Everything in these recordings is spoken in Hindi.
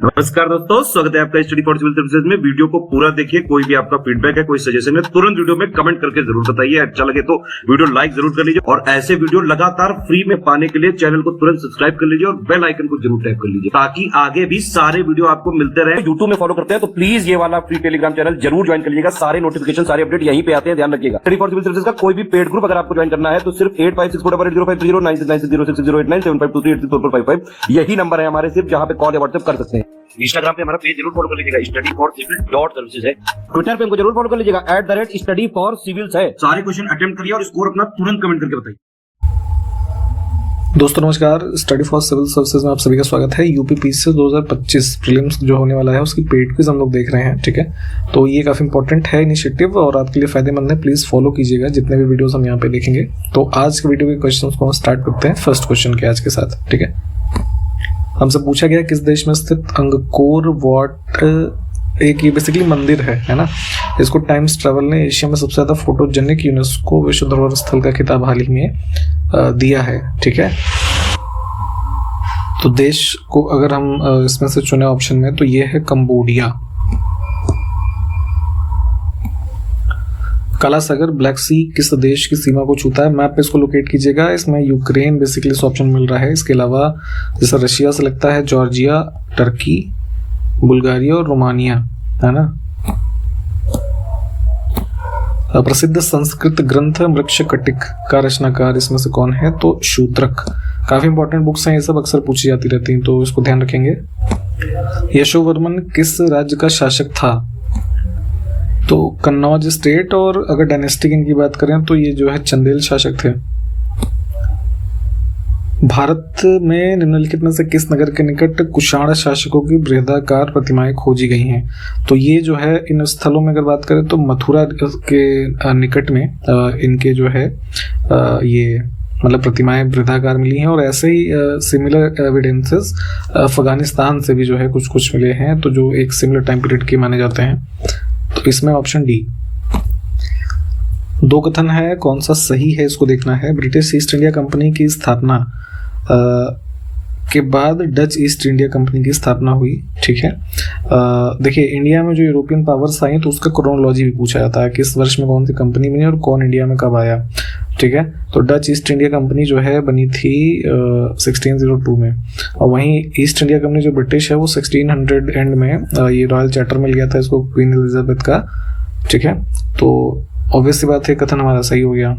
नमस्कार दोस्तों, स्वागत है आपका स्टडी फॉर सिविल सर्विसेज में। वीडियो को पूरा देखिए। कोई भी आपका फीडबैक है, कोई सजेशन है, तुरंत वीडियो में कमेंट करके जरूर बताइए। अच्छा लगे तो वीडियो लाइक जरूर कर लीजिए और ऐसे वीडियो लगातार फ्री में पाने के लिए चैनल को तुरंत सब्सक्राइब कर लीजिए और बेल आइकन को जरूर टैप कर लीजिए ताकि आगे भी सारे वीडियो आपको मिलते रहे। यूट्यूब में फॉलो करते हैं तो प्लीज ये वाला फ्री टेलीग्राम चैनल जरूर ज्वाइन कर लीजिएगा। सारे नोटिफिकेशन, सारे अपडेट यहीं पे आते हैं, ध्यान रखिएगा। स्टडी फॉर सिविल सर्विसेज का कोई भी पेड ग्रुप अगर आपको ज्वाइन करना है तो सिर्फ 85648056060975238608974555 यही नंबर है हमारे, सिर्फ जहां पे कॉल या व्हाट्सएप कर सकते हैं। इंस्टाग्राम पे हमारा पेज जरूर फॉलो कर लीजिएगा, studyforcivil.services है। ट्विटर पे हमको जरूर फॉलो कर लीजिएगा, @studyforcivils है। सारे क्वेश्चन अटेम्प्ट करिए और स्कोर अपना तुरंत कमेंट करके बताइए। दोस्तों नमस्कार, स्टडी फॉर सिविल सर्विसेज में आप सभी का स्वागत है। यूपीपीसी 2025 प्रीलिम्स जो होने वाला है उसकी पेड क्विज हम लोग देख रहे हैं, ठीक है। तो ये काफी इंपॉर्टेंट है इनिशिएटिव और आपके लिए फायदेमंद है। प्लीज फॉलो कीजिएगा जितने भी वीडियोस हम यहाँ पे देखेंगे। तो आज के वीडियो के क्वेश्चन को हम स्टार्ट करते हैं फर्स्ट क्वेश्चन के आज के साथ, ठीक है। हमसे पूछा गया किस देश में स्थित अंगकोर वाट एक ये बेसिकली मंदिर है ना। इसको टाइम्स ट्रैवल ने एशिया में सबसे ज्यादा फोटोजेनिक यूनेस्को विश्व धरोहर स्थल का खिताब हाल ही में दिया है, ठीक है। तो देश को अगर हम इसमें से चुने ऑप्शन में तो ये है कंबोडिया। काला सागर ब्लैक सी किस देश की सीमा को छूता है? मैप पे इसको लोकेट कीजिएगा। इसमें यूक्रेन बेसिकली इस ऑप्शन मिल रहा है। इसके अलावा जैसे रशिया से लगता है जॉर्जिया, टर्की, बुल्गारिया और रोमानिया, है ना। प्रसिद्ध संस्कृत ग्रंथ मृक्षकटिक का रचनाकार इसमें से कौन है? तो शूद्रक। काफी इंपॉर्टेंट बुक्स हैं ये सब, अक्सर पूछी जाती रहती हैं, तो इसको ध्यान रखेंगे। यशोवर्मन किस राज्य का शासक था? तो कन्नौज स्टेट। और अगर डायनेस्टी की इनकी बात करें तो ये जो है चंदेल शासक थे। भारत में निम्नलिखित में से किस नगर के निकट कुषाण शासकों की बृहदाकार प्रतिमाएं खोजी गई हैं? तो ये जो है इन स्थलों में अगर बात करें तो मथुरा के निकट में इनके जो है ये मतलब प्रतिमाएं बृहदाकार मिली हैं। और ऐसे ही सिमिलर एविडेंसेस अफगानिस्तान से भी जो है कुछ कुछ मिले हैं, तो जो एक सिमिलर टाइम पीरियड के माने जाते हैं। तो इसमें ऑप्शन डी। दो कथन है, कौन सा सही है इसको देखना है। ब्रिटिश ईस्ट इंडिया कंपनी की स्थापना के बाद डच ईस्ट इंडिया कंपनी की स्थापना हुई, ठीक है। देखिए इंडिया में जो यूरोपियन पावर्स आई तो उसका क्रोनोलॉजी भी पूछा जाता है, किस वर्ष में कौन सी कंपनी बनी और कौन इंडिया में कब आया, ठीक है। तो डच ईस्ट इंडिया कंपनी जो है बनी थी 1602 में, और वहीं ईस्ट इंडिया कंपनी जो ब्रिटिश है वो 1600 एंड में ये रॉयल चार्टर मिल गया था इसको क्वीन एलिजाबेथ का, ठीक है। तो ऑब्वियस सी बात है, कथन हमारा सही हो गया।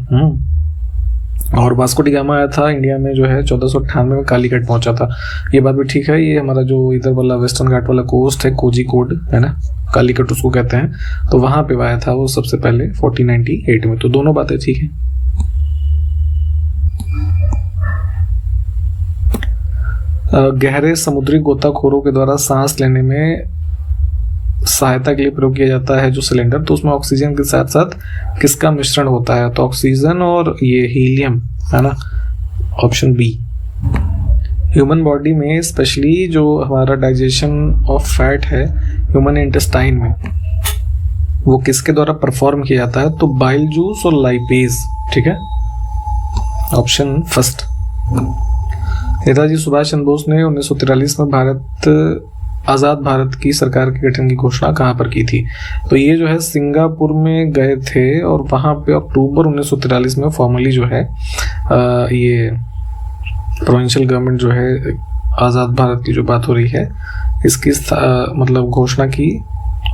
और वास्को डी गामा आया था इंडिया में जो है 1498 में कालीकट पहुंचा था, ये बात भी ठीक है। ये हमारा जो इधर वाला वेस्टर्न घाट वाला कोस्ट है, कोझिकोड है ना, कालीकट उसको कहते हैं, तो वहां पे आया था वो सबसे पहले 1498 में। तो दोनों बातें ठीक है। गहरे समुद्री गोताखोरों के द्वारा सांस लेने में सहायता के लिए प्रयोग किया जाता है जो सिलेंडर, तो उसमें ऑक्सीजन के साथ साथ किसका मिश्रण होता है? तो ऑक्सीजन और ये हीलियम, है ना, ऑप्शन बी। ह्यूमन बॉडी में स्पेशली जो हमारा डाइजेशन ऑफ फैट है ह्यूमन इंटेस्टाइन में, वो किसके द्वारा परफॉर्म किया जाता है? तो बाइल जूस और लाइपेज, ठीक है, ऑप्शन फर्स्ट। नेताजी सुभाष चंद्र बोस ने 1943 में आज़ाद भारत की सरकार के गठन की घोषणा कहाँ पर की थी? तो ये जो है सिंगापुर में गए थे और वहाँ पे अक्टूबर 1943 में फॉर्मली जो है ये प्रोविंशियल गवर्नमेंट जो है आज़ाद भारत की जो बात हो रही है इसकी मतलब घोषणा की।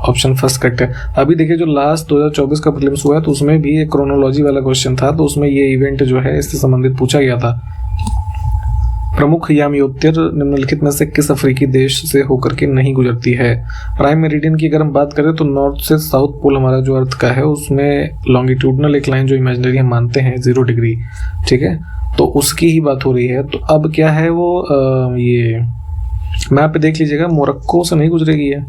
ऑप्शन फर्स्ट करेक्ट है। अभी देखिए जो लास्ट 2024 का प्रीलिम्स हुआ है तो उसमें भी एक क्रोनोलॉजी वाला क्वेश्चन था, तो उसमें ये इवेंट जो है इससे संबंधित पूछा गया था। प्रमुख यामियोत्तिर निम्नलिखित में से किस अफ्रीकी देश से होकर के नहीं गुजरती है? प्राइम मेरिडियन की अगर हम बात करें तो नॉर्थ से साउथ पोल हमारा जो अर्थ का है उसमें लॉन्गिट्यूडनल एक लाइन जो इमेजिनरी हम मानते हैं 0 डिग्री, ठीक है, तो उसकी ही बात हो रही है। तो अब क्या है वो ये मैप पे देख लीजिएगा, मोरक्को से नहीं गुजरेगी है।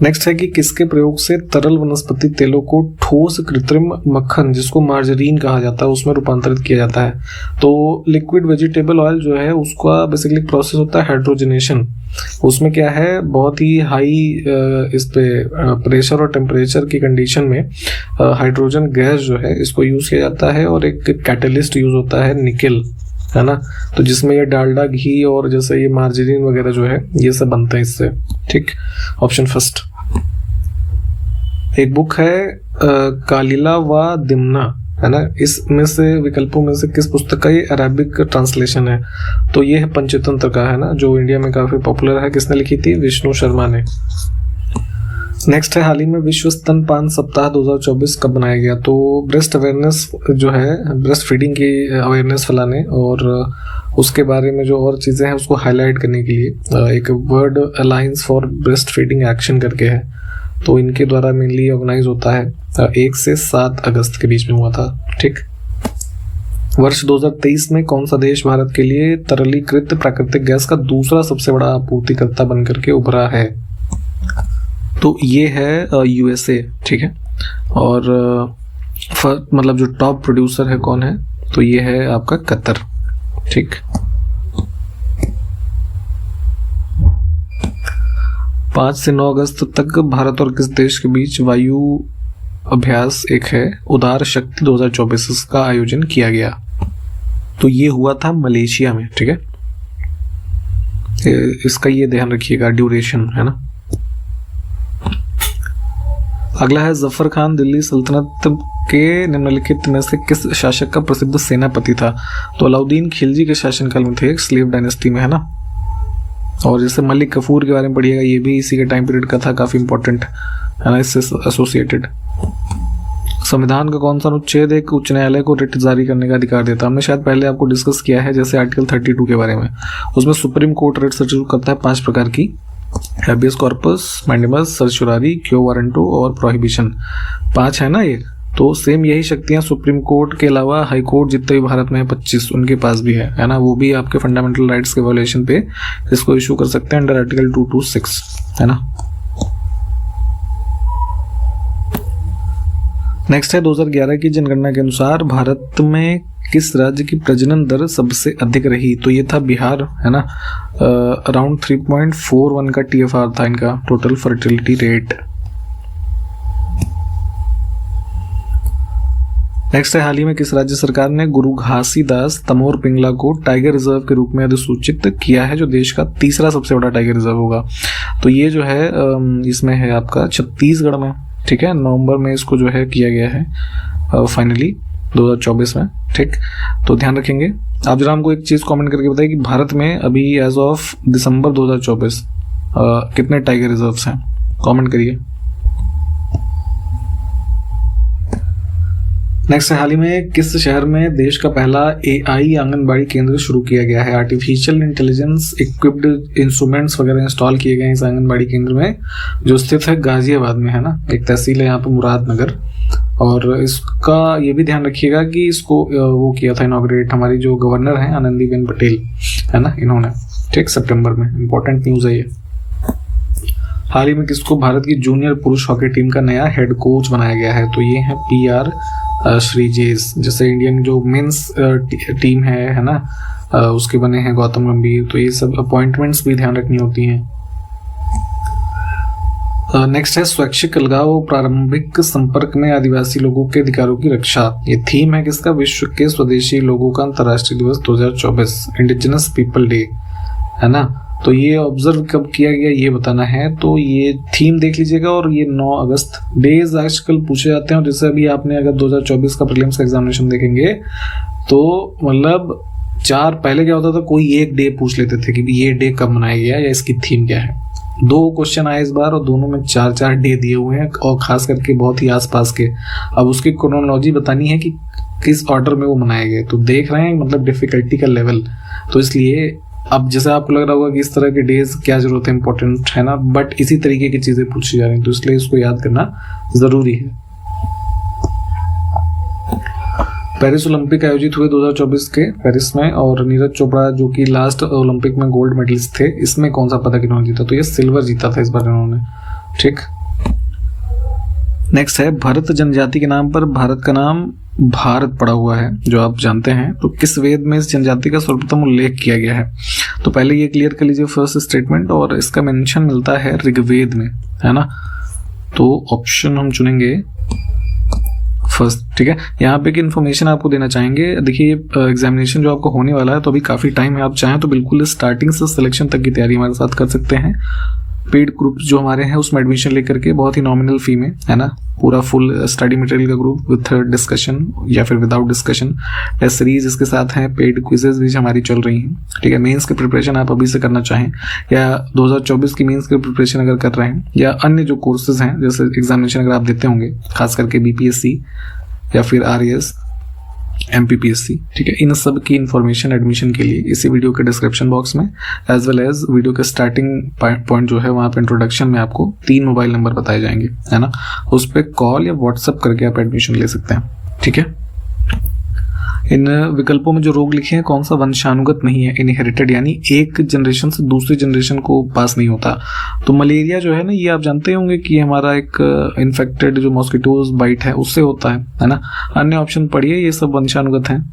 नेक्स्ट है कि किसके प्रयोग से तरल वनस्पति तेलों को ठोस कृत्रिम मक्खन जिसको मार्जरीन कहा जाता है उसमें रूपांतरित किया जाता है? तो लिक्विड वेजिटेबल ऑयल जो है उसका बेसिकली प्रोसेस होता है हाइड्रोजनेशन। उसमें क्या है, बहुत ही हाई इस पे प्रेशर और टेम्परेचर की कंडीशन में हाइड्रोजन गैस जो है इसको यूज किया जाता है और एक कैटलिस्ट यूज होता है निकेल, है ना, तो जिसमें ये डालडा घी और जैसे ये मार्जरीन वगैरह जो है ये सब बनते हैं इससे। ठीक, ऑप्शन फर्स्ट। एक बुक है कालिला व दिमना, है ना, इसमें से विकल्पों में से किस पुस्तक का ये अरेबिक ट्रांसलेशन है? तो ये है पंचतंत्र का, है ना, जो इंडिया में काफी पॉपुलर है। किसने लिखी थी? विष्णु शर्मा ने। नेक्स्ट है, हाल ही में विश्व स्तनपान सप्ताह 2024 कब बनाया गया? तो ब्रेस्ट अवेयरनेस जो है, ब्रेस्ट फीडिंग की अवेयरनेस फैलाने और उसके बारे में जो और चीज़ें हैं उसको हाईलाइट करने के लिए एक world alliance for breast feeding action करके है, तो इनके द्वारा मेनली ऑर्गेनाइज होता है। 1 से 7 अगस्त के बीच में हुआ था। ठीक, वर्ष 2023 में कौन सा देश भारत के लिए तरलीकृत प्राकृतिक गैस का दूसरा सबसे बड़ा आपूर्तिकर्ता बनकर के उभरा है? तो ये है यूएसए। ठीक है, और मतलब जो टॉप प्रोड्यूसर है कौन है? तो ये है आपका कतर। ठीक, 5 से 9 अगस्त तक भारत और किस देश के बीच वायु अभ्यास एक है उदार शक्ति 2024 का आयोजन किया गया? तो ये हुआ था मलेशिया में। ठीक है, इसका ये ध्यान रखिएगा, ड्यूरेशन, है ना। अगला है, जफर खान दिल्ली सल्तनत के निम्नलिखित में से किस शासक का प्रसिद्ध सेनापति था? तो अलाउद्दीन खिलजी के शासनकाल में थे, एक स्लेव डायनेस्टी में, है ना। और जैसे मलिक कफूर के बारे में पढ़िएगा, ये भी इसी के टाइम पीरियड का था, काफी इंपॉर्टेंट है ना, इससे एसोसिएटेड। संविधान का कौन सा अनुच्छेद एक उच्च न्यायालय को रिट जारी करने का अधिकार देता है? हमने शायद पहले आपको डिस्कस किया है, जैसे आर्टिकल 32 के बारे में। उसमें सुप्रीम कोर्ट रिट शुरू करता है 5 प्रकार की, हैबियस कॉर्पस, मैंडेमस, सर्चुरारी, क्यो वारंटो और प्रोहिबिशन। 5 है ना ये। तो सेम यही शक्तियां सुप्रीम कोर्ट के अलावा हाई कोर्ट जितने भी भारत में है 25, उनके पास भी है ना। वो भी आपके फंडामेंटल राइट्स के वायलेशन पे इसको इशू कर सकते हैं अंडर आर्टिकल 226, है ना। नेक्स्ट है, 2011 की जनगणना के अनुसार भारत में किस राज्य की प्रजनन दर सबसे अधिक रही? तो ये था बिहार, है ना। अराउंड 3.41 का TFR था इनका, टोटल फर्टिलिटी रेट। नेक्स्ट है, हाल ही में किस राज्य सरकार ने गुरु घासीदास तमोर पिंगला को टाइगर रिजर्व के रूप में अधिसूचित किया है, जो देश का तीसरा सबसे बड़ा टाइगर रिजर्व होगा? तो ये जो है इसमें है आपका छत्तीसगढ़ में। ठीक है, नवंबर में इसको जो है किया गया है फाइनली 2024 में। ठीक, तो ध्यान रखेंगे। आप जरा हमको एक चीज कमेंट करके बताइए कि भारत में अभी एज ऑफ दिसंबर 2024 कितने टाइगर रिजर्व्स हैं? कमेंट करिए। नेक्स्ट है, हाल ही में किस शहर में देश का पहला AI आंगनबाड़ी केंद्र शुरू किया गया है? आर्टिफिशियल इंटेलिजेंस इक्विप्ड इंस्ट्रूमेंट्स वगैरह इंस्टॉल किए गए इस आंगनबाड़ी केंद्र में, जो स्थित है गाजियाबाद में, है ना। एक तहसील है यहाँ पे मुरादनगर। और इसका ये भी ध्यान रखिएगा कि इसको वो किया था इनॉग्रेट हमारी जो गवर्नर हैं आनंदीबेन पटेल, है ना, इन्होंने। ठीक, सितंबर में। इंपॉर्टेंट न्यूज है ये। हाल ही में किसको भारत की जूनियर पुरुष हॉकी टीम का नया हेड कोच बनाया गया है? तो ये है PR श्रीजेश। जैसे इंडियन जो मेंस टीम है ना, उसके बने हैं गौतम गंभीर। तो ये सब अपॉइंटमेंट्स भी ध्यान रखनी होती हैं। नेक्स्ट है, स्वैच्छिक अलगाव प्रारंभिक संपर्क में आदिवासी लोगों के अधिकारों की रक्षा। ये थीम है किसका? विश्व के स्वदेशी लोगों का अंतर्राष्ट्रीय दिवस 2024, इंडिजिनस पीपल डे, है ना। तो ये ऑब्जर्व कब किया गया ये बताना है। तो ये थीम देख लीजिएगा। और ये 9 अगस्त। डेज आजकल पूछे जाते हैं, जैसे अभी आपने अगर 2024 का प्रीलिम्स का एग्जामिनेशन देखेंगे तो मतलब 4 पहले क्या होता था, कोई एक डे पूछ लेते थे कि ये डे कब मनाया गया या इसकी थीम क्या है। 2 क्वेश्चन आए इस बार और दोनों में 4-4 डे दिए हुए हैं, और खास करके बहुत ही आसपास के। अब उसकी क्रोनोलॉजी बतानी है कि किस ऑर्डर में वो मनाए गए। तो देख रहे हैं मतलब डिफिकल्टी का लेवल। तो इसलिए अब जैसे आपको लग रहा होगा कि इस तरह के डेज क्या जरूरत है, इंपॉर्टेंट है ना, बट इसी तरीके की चीजें पूछी जा रही हैं, तो इसलिए इसको याद करना जरूरी है। पेरिस ओलंपिक आयोजित हुए 2024 के पेरिस में, और नीरज चोपड़ा जो कि लास्ट ओलंपिक में गोल्ड मेडलिस्ट थे, इसमें कौन सा पदक इन्होंने जीता? तो ये सिल्वर जीता था इस बार इन्होंने। ठीक, नेक्स्ट है, भरत जनजाति के नाम पर भारत का नाम भारत पड़ा हुआ है, जो आप जानते हैं। तो किस वेद में इस जनजाति का सर्वप्रथम उल्लेख किया गया है? तो पहले ये क्लियर कर लीजिए फर्स्ट स्टेटमेंट, और इसका मेंशन मिलता है ऋग्वेद में, है ना। तो ऑप्शन हम चुनेंगे फर्स्ट, ठीक है। यहाँ पे की इन्फॉर्मेशन आपको देना चाहेंगे, देखिए एग्जामिनेशन जो आपको होने वाला है तो अभी काफ़ी टाइम है, आप चाहें तो बिल्कुल स्टार्टिंग से सिलेक्शन तक की तैयारी हमारे साथ कर सकते हैं। पेड ग्रुप जो हमारे हैं उसमें एडमिशन लेकर के बहुत ही नॉमिनल फी में, है ना, पूरा फुल स्टडी मटेरियल का ग्रुप विथ डिस्कशन या फिर विदाउट डिस्कशन, टेस्ट सीरीज इसके साथ हैं, पेड क्विजेज भी हमारी चल रही हैं, ठीक है। मेंस की प्रिपरेशन आप अभी से करना चाहें या 2024 की मेंस की प्रिपरेशन अगर कर रहे हैं या अन्य जो कोर्सेज हैं जैसे एग्जामिनेशन अगर आप देते होंगे, खास करके BPSC या फिर RAS MPPSC, ठीक है, इन सब की इन्फॉर्मेशन एडमिशन के लिए इसी वीडियो के डिस्क्रिप्शन बॉक्स में एज वेल एज वीडियो के स्टार्टिंग पॉइंट जो है वहाँ पे इंट्रोडक्शन में आपको 3 मोबाइल नंबर बताए जाएंगे, है ना, उस पर कॉल या व्हाट्सएप करके आप एडमिशन ले सकते हैं, ठीक है। इन विकल्पों में जो रोग लिखे हैं कौन सा वंशानुगत नहीं है, इनहेरिटेड, यानी एक जनरेशन से दूसरी जनरेशन को पास नहीं होता। तो मलेरिया जो है ना, ये आप जानते होंगे कि हमारा एक इन्फेक्टेड जो मॉस्किटोज बाइट है उससे होता है ना। अन्य ऑप्शन पढ़िए, ये सब वंशानुगत हैं।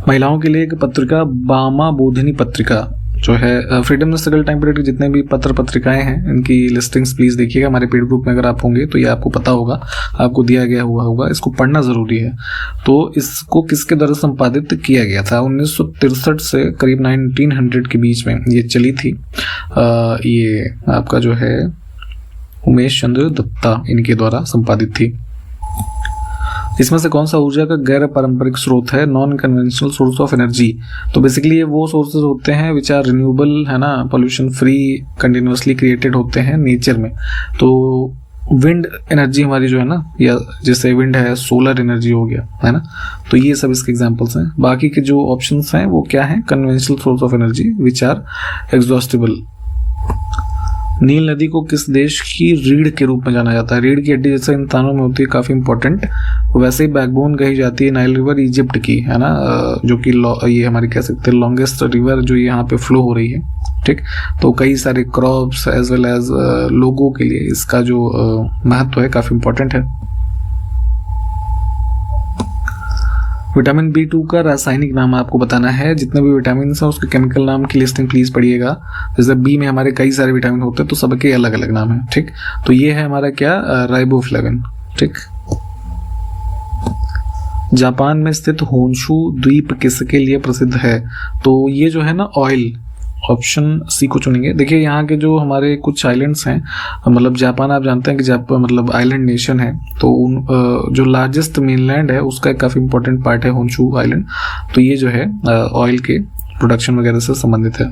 महिलाओं के लिए एक पत्रिका बामा बोधिनी पत्रिका जो है, फ्रीडम स्ट्रगल टाइम पीरियड के जितने भी पत्र पत्रिकाएं हैं इनकी लिस्टिंग्स प्लीज देखिएगा। हमारे पेड ग्रुप में अगर आप होंगे तो ये आपको पता होगा, आपको दिया गया हुआ होगा, इसको पढ़ना जरूरी है। तो इसको किसके द्वारा संपादित किया गया था? 1963 से करीब 1900 के बीच में ये चली थी। ये आपका जो है उमेश चंद्र दत्ता इनके द्वारा संपादित थी। इसमें से कौन सा ऊर्जा का गैर पारंपरिक स्रोत है? Non conventional source of energy. तो बेसिकली ये वो सोर्सेज होते हैं विच आर रिन्यूएबल, है ना, पोल्यूशन फ्री, कंटिन्यूसली क्रिएटेड होते हैं नेचर में। तो विंड एनर्जी हमारी जो है ना, या जैसे विंड है, सोलर एनर्जी हो गया, है ना, तो ये सब इसके एग्जांपल्स हैं। बाकी के जो ऑप्शंस हैं वो क्या हैं? Conventional source of energy which are exhaustible. Nile नदी को किस देश की रीढ़ के रूप में जाना जाता है? रीढ़ की हड्डी जैसे इंसानों में होती है, काफी इंपॉर्टेंट, वैसे ही बैकबोन कही जाती है नाइल रिवर इजिप्ट की, है ना, जो कि ये हमारी कह सकते हैं लॉन्गेस्ट रिवर जो यहाँ पे फ्लो हो रही है, ठीक। तो कई सारे क्रॉप्स एज वेल एज लोगों के लिए इसका जो महत्व है काफी इंपॉर्टेंट है। विटामिन B2 का रासायनिक नाम आपको बताना है। जितने भी विटामिन हैं उसके केमिकल नाम की लिस्टिंग प्लीज पढ़िएगा। जैसे बी में हमारे कई सारे विटामिन होते हैं तो सबके अलग अलग नाम है, ठीक। तो ये है हमारा क्या, राइबोफ्लेविन, ठीक। जापान में स्थित होन्शु द्वीप किसके लिए प्रसिद्ध है? तो ये जो है ना ऑयल, ऑप्शन सी को चुनेंगे। देखिए यहाँ के जो हमारे कुछ आइलैंड्स हैं, मतलब जापान आप जानते हैं कि जापान मतलब आइलैंड नेशन है, तो उन जो लार्जेस्ट मेनलैंड है उसका एक काफ़ी इंपॉर्टेंट पार्ट है होन्शु आइलैंड। तो ये जो है ऑयल के प्रोडक्शन वगैरह से संबंधित है।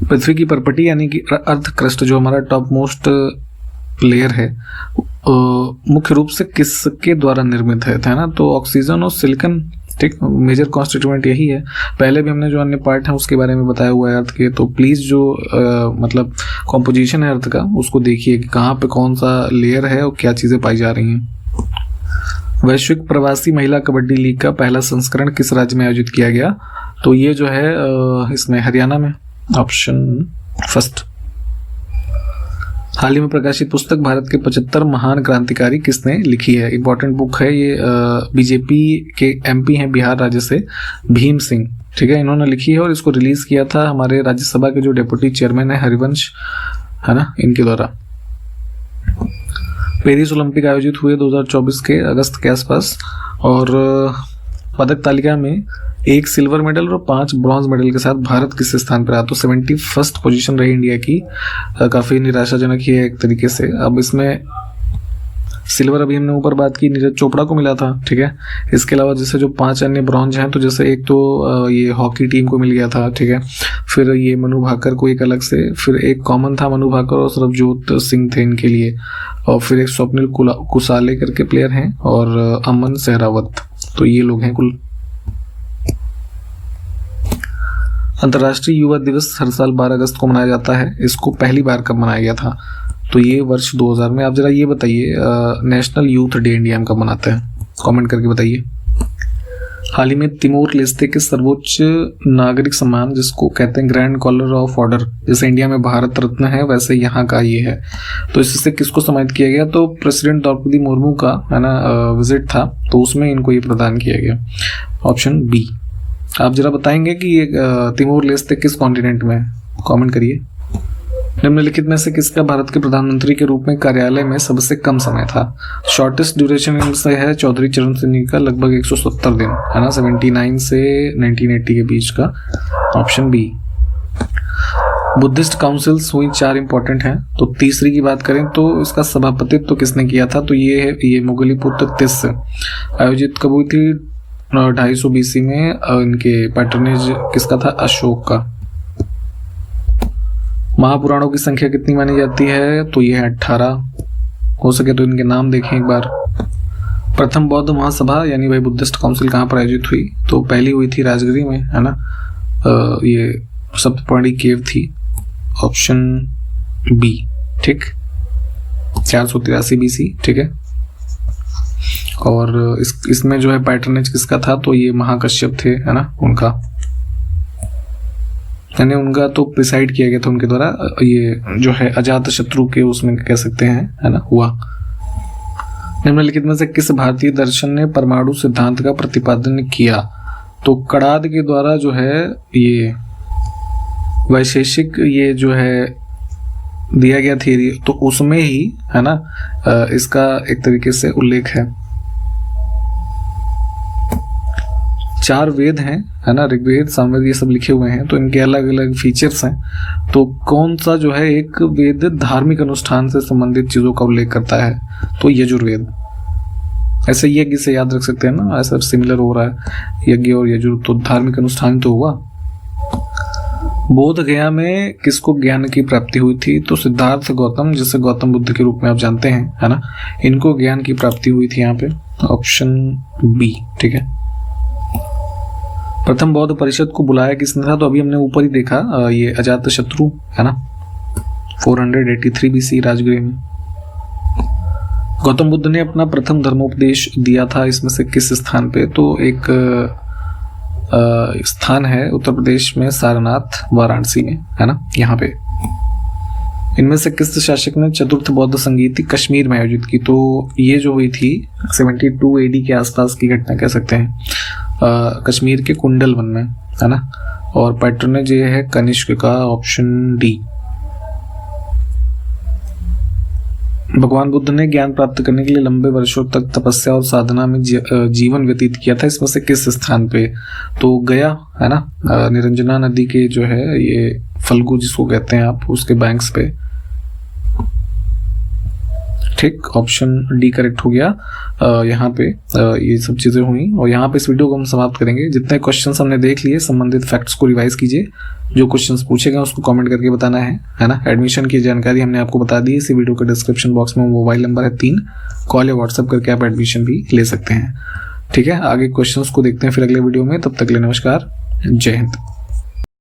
पृथ्वी की परपटी यानी कि अर्थ क्रस्ट जो हमारा टॉप मोस्ट लेयर है मुख्य रूप से किसके द्वारा निर्मित है ना? तो ऑक्सीजन और सिलिकॉन, ठीक, मेजर कॉन्स्टिट्यूएंट यही है। पहले भी हमने जो अन्य पार्ट है उसके बारे में बताया हुआ है अर्थ के, तो प्लीज जो मतलब कॉम्पोजिशन है अर्थ का उसको देखिए कि कहाँ पे कौन सा लेयर है और क्या चीजें पाई जा रही हैं। वैश्विक प्रवासी महिला कबड्डी लीग का पहला संस्करण किस राज्य में आयोजित किया गया? तो ये जो है इसमें हरियाणा में, ऑप्शन फर्स्ट। हाल ही में प्रकाशित पुस्तक भारत के 75 महान क्रांतिकारी किसने लिखी है? इंपॉर्टेंट बुक है ये, बीजेपी के MP हैं बिहार राज्य से, भीम सिंह, ठीक है, इन्होंने लिखी है और इसको रिलीज किया था हमारे राज्यसभा के जो डेप्यूटी चेयरमैन है हरिवंश, है ना, इनके द्वारा। पेरिस ओलंपिक आयोजित हुए 2024 के अगस्त के आसपास और पदक तालिका में 1 सिल्वर मेडल और 5 ब्रॉन्ज मेडल के साथ भारत किस स्थान पर रहा? तो 71st पोजीशन रही इंडिया की। काफी निराशाजनक ही है एक तरीके से। अब इसमें सिल्वर अभी हमने ऊपर बात की नीरज चोपड़ा को मिला था, ठीक है। इसके अलावा जैसे जो 5 अन्य ब्रॉन्ज हैं, तो जैसे एक तो ये हॉकी टीम को मिल गया था, ठीक है, फिर ये मनु भाकर को एक अलग से, फिर एक कॉमन था मनु भाकर और सरबजोत सिंह थे इनके लिए, और फिर एक स्वप्निल कुसाले करके प्लेयर हैं और अमन सहरावत, तो ये लोग हैं कुल। अंतर्राष्ट्रीय युवा दिवस हर साल 12 अगस्त को मनाया जाता है। इसको पहली बार कब मनाया गया था? तो ये वर्ष 2000 में। आप जरा ये बताइए नेशनल यूथ डे इंडिया में कब मनाते हैं? कमेंट करके बताइए। हाल ही में तिमोर लेस्ते के सर्वोच्च नागरिक सम्मान जिसको कहते हैं ग्रैंड कॉलर ऑफ ऑर्डर, जैसे इंडिया में भारत रत्न है वैसे यहाँ का ये है, तो इससे किसको सम्मानित किया गया? तो प्रेसिडेंट द्रौपदी मुर्मू का, है ना, विजिट था, तो उसमें इनको ये प्रदान किया गया। Option B. आप जरा बताएंगे कि ये तिमोर लेस्ते किस कॉन्टिनेंट में है? कमेंट करिए। निम्नलिखित में से किसका भारत के प्रधानमंत्री के रूप में कार्यालय में सबसे कम समय था? शॉर्टेस्ट ड्यूरेशन इनमें से है चौधरी चरण सिंह का, लगभग 170 दिन, है ना, 79 से 1980 के बीच का, ऑप्शन बी। बुद्धिस्ट काउंसिल्स हुई 4 इंपॉर्टेंट हैं। तो तीसरी की बात करें तो इसका सभापतित्व तो किसने किया था? तो ये है, ये मोगलीपुत्र तिस आयोजित कब हुई थी? 250 BC में। इनके पैटर्नेज किसका था? अशोक का। महापुराणों की संख्या कितनी मानी जाती है? तो ये है 18। हो सके तो इनके नाम देखें एक बार। प्रथम बौद्ध महासभा यानी भाई बुद्धिस्ट काउंसिल कहाँ पर आयोजित हुई? तो पहली हुई थी राजगिरी में, है ना। ये सप्तपर्णी केव थी, ऑप्शन बी, ठीक। 483 BC, ठीक है। और इसमें जो है पैटर्नेज किसका था? तो ये महाकश्यप थे, है ना, उनका, यानी उनका तो प्रिसाइड किया गया था उनके द्वारा। ये जो है अजात शत्रु के उसमें कह सकते हैं, है ना, हुआ। निम्नलिखित में से किस भारतीय दर्शन ने परमाणु सिद्धांत का प्रतिपादन किया? तो कड़ाद के द्वारा जो है ये वैशेषिक ये जो है दिया गया थियरी, तो उसमें ही, है ना, इसका एक तरीके से उल्लेख है। 4 वेद हैं, है ना, ऋग्वेद, सामवेद, ये सब लिखे हुए हैं, तो इनके अलग अलग फीचर्स हैं। तो कौन सा जो है एक वेद धार्मिक अनुष्ठान से संबंधित चीजों का उल्लेख करता है? तो यजुर्वेद। ऐसे यज्ञ से याद रख सकते हैं ना, ऐसा सिमिलर हो रहा है, यज्ञ और यजुर, तो धार्मिक अनुष्ठान तो हुआ। बोध गया में किसको ज्ञान की प्राप्ति हुई थी? तो सिद्धार्थ गौतम, जिसे गौतम बुद्ध के रूप में आप जानते हैं, है ना, इनको ज्ञान की प्राप्ति हुई थी यहाँ पे, ऑप्शन बी, ठीक है। प्रथम बौद्ध परिषद को बुलाया किसने था? तो अभी हमने ऊपर ही देखा, ये अजात शत्रु, है ना, 483 BC राजगृह में। गौतम बुद्ध ने अपना प्रथम धर्मोपदेश दिया था इसमें से किस स्थान पे? तो एक स्थान है उत्तर प्रदेश में, सारनाथ, वाराणसी में, है ना, यहाँ पे। इनमें से किस शासक ने चतुर्थ बौद्ध संगीति कश्मीर में आयोजित की? तो ये जो हुई थी 72 AD के आसपास की घटना कह सकते हैं, कश्मीर के कुंडल वन में, है ना। और पैटर्नेज ये है कनिष्क का, ऑप्शन डी। भगवान बुद्ध ने ज्ञान प्राप्त करने के लिए लंबे वर्षों तक तपस्या और साधना में जीवन व्यतीत किया था, इसमें से किस स्थान पे? तो गया, है ना, निरंजना नदी के जो है ये फल्गु जिसको कहते हैं आप, उसके बैंक्स पे, ठीक, ऑप्शन डी करेक्ट हो गया। यहाँ पे ये सब चीजें हुई, और यहाँ पे इस वीडियो को हम समाप्त करेंगे। जितने क्वेश्चंस हमने देख लिए, संबंधित फैक्ट्स को रिवाइज कीजिए, जो क्वेश्चंस पूछे गए उसको कमेंट करके बताना है ना। एडमिशन की जानकारी हमने आपको बता दी, इसी वीडियो के डिस्क्रिप्शन बॉक्स में मोबाइल नंबर है 3, कॉल या व्हाट्सएप करके आप एडमिशन भी ले सकते हैं, ठीक है। आगे क्वेश्चंस को देखते हैं फिर अगले वीडियो में, तब तक के लिए नमस्कार, जय हिंद।